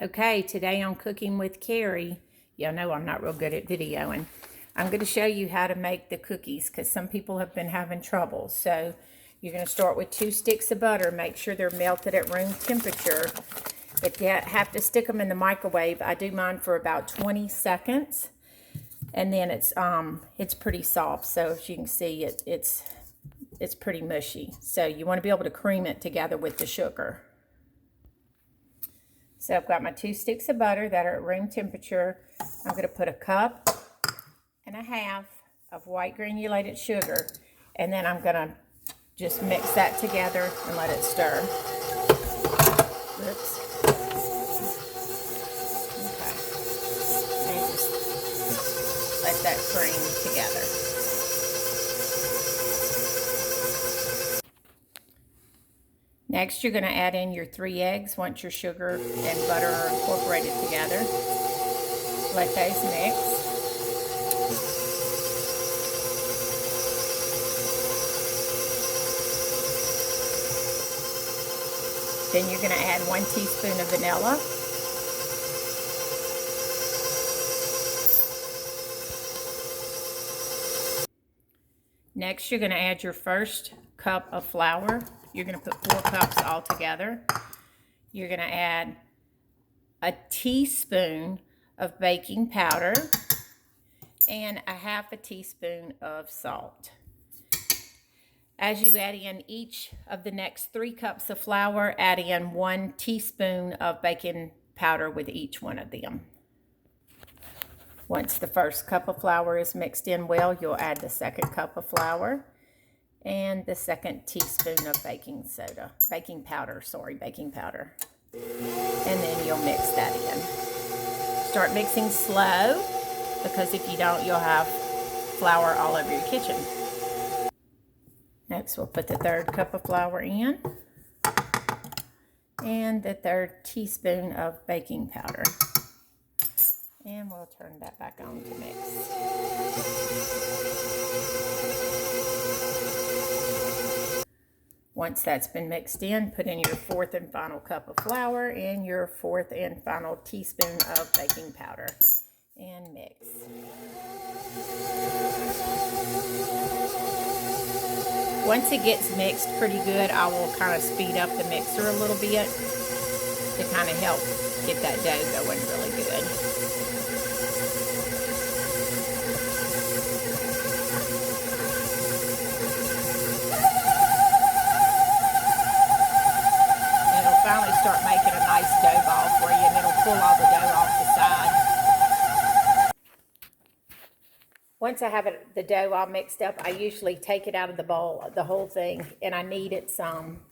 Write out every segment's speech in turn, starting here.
Okay, today on Cooking with Carrie, y'all know I'm not real good at videoing. I'm going to show you how to make the cookies because some people have been having trouble. So you're going to start with 2 sticks of butter. Make sure they're melted at room temperature. If you have to stick them in the microwave, I do mine for about 20 seconds. And then it's pretty soft. So as you can see, it's pretty mushy. So you want to be able to cream it together with the sugar. So I've got my 2 sticks of butter that are at room temperature. I'm going to put 1.5 cups of white granulated sugar, and then I'm going to just mix that together and let it stir. Oops. Okay. And just let that cream together. Next, you're going to add in your 3 eggs once your sugar and butter are incorporated together. Let those mix. Then you're going to add 1 teaspoon of vanilla. Next, you're going to add your first cup of flour. You're going to put 4 cups all together. You're going to add a teaspoon of baking powder and 1/2 teaspoon of salt. As you add in each of the next 3 cups of flour, add in 1 teaspoon of baking powder with each one of them. Once the first cup of flour is mixed in well, you'll add the 2nd cup of flour and the 2nd teaspoon of baking powder. And then you'll mix that in. Start mixing slow, because if you don't, you'll have flour all over your kitchen. Next, we'll put the 3rd cup of flour in and the 3rd teaspoon of baking powder. And we'll turn that back on to mix. Once that's been mixed in, put in your 4th and final cup of flour and your 4th and final teaspoon of baking powder and mix. Once it gets mixed pretty good, I will kind of speed up the mixer a little bit to kind of help get that dough going really good. And it'll finally start making a nice dough ball for you, and it'll pull all the dough off the side. Once I have the dough all mixed up, I usually take it out of the bowl, the whole thing, and I knead it some,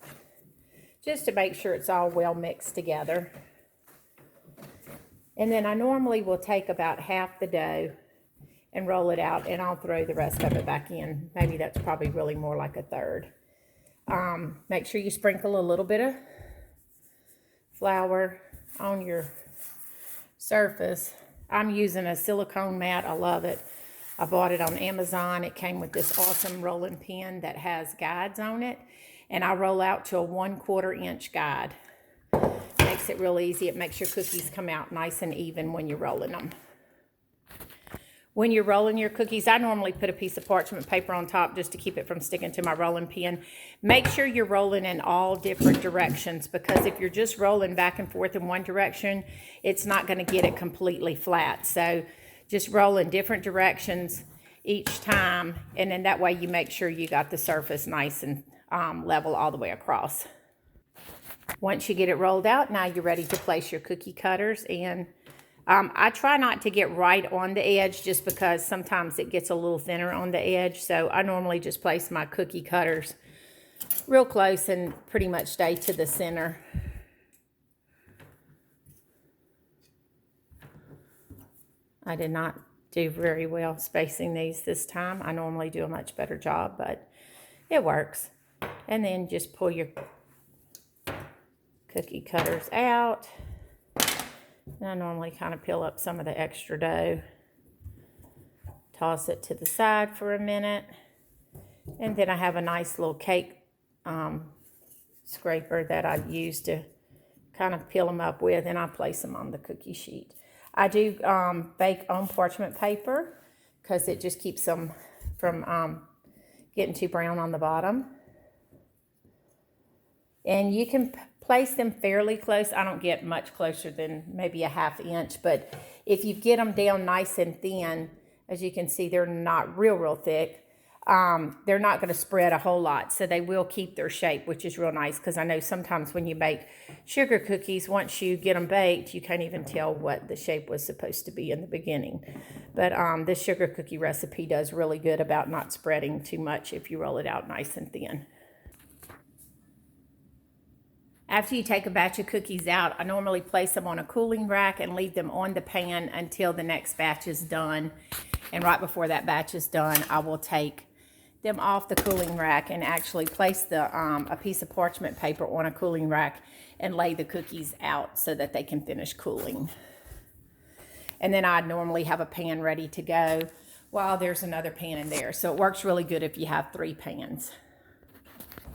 just to make sure it's all well mixed together. And then I normally will take about half the dough and roll it out, and I'll throw the rest of it back in. Maybe that's probably really more like 1/3. Make sure you sprinkle a little bit of flour on your surface. I'm using a silicone mat. I love it. I bought it on Amazon. It came with this awesome rolling pin that has guides on it, and I roll out to a 1/4 inch guide. Makes it real easy. It makes your cookies come out nice and even when you're rolling them. When you're rolling your cookies, I normally put a piece of parchment paper on top just to keep it from sticking to my rolling pin. Make sure you're rolling in all different directions, because if you're just rolling back and forth in one direction, it's not going to get it completely flat. So just roll in different directions each time, and then that way you make sure you got the surface nice and level all the way across. Once you get it rolled out, now you're ready to place your cookie cutters in. I try not to get right on the edge, just because sometimes it gets a little thinner on the edge. So I normally just place my cookie cutters real close and pretty much stay to the center. I did not do very well spacing these this time. I normally do a much better job, but it works. And then just pull your cookie cutters out. And I normally kind of peel up some of the extra dough. Toss it to the side for a minute. And then I have a nice little cake scraper that I use to kind of peel them up with, and I place them on the cookie sheet. I do bake on parchment paper because it just keeps them from getting too brown on the bottom. And you can place them fairly close. I don't get much closer than maybe a 1/2 inch, but if you get them down nice and thin, as you can see, they're not real thick. They're not going to spread a whole lot, so they will keep their shape, which is real nice, because I know sometimes when you bake sugar cookies, once you get them baked, you can't even tell what the shape was supposed to be in the beginning. But this sugar cookie recipe does really good about not spreading too much if you roll it out nice and thin. After you take a batch of cookies out, I normally place them on a cooling rack and leave them on the pan until the next batch is done. And right before that batch is done, I will take them off the cooling rack and actually place a piece of parchment paper on a cooling rack and lay the cookies out so that they can finish cooling. And then I normally have a pan ready to go while there's another pan in there. So it works really good if you have 3 pans.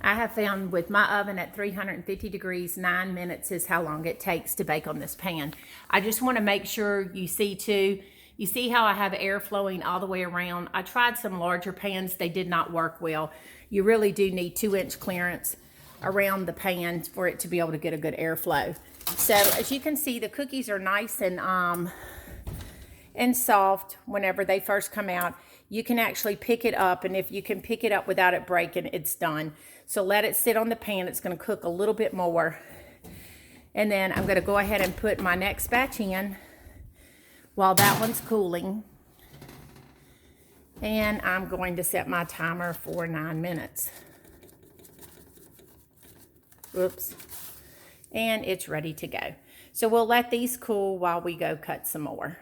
I have found with my oven at 350 degrees, 9 minutes is how long it takes to bake on this pan. I just want to make sure you see too, you see how I have air flowing all the way around. I tried some larger pans, they did not work well. You really do need 2-inch clearance around the pan for it to be able to get a good airflow. So as you can see, the cookies are nice and soft whenever they first come out. You can actually pick it up, and if you can pick it up without it breaking, it's done. So let it sit on the pan. It's going to cook a little bit more. And then I'm going to go ahead and put my next batch in while that one's cooling. And I'm going to set my timer for 9 minutes. Oops. And it's ready to go. So we'll let these cool while we go cut some more.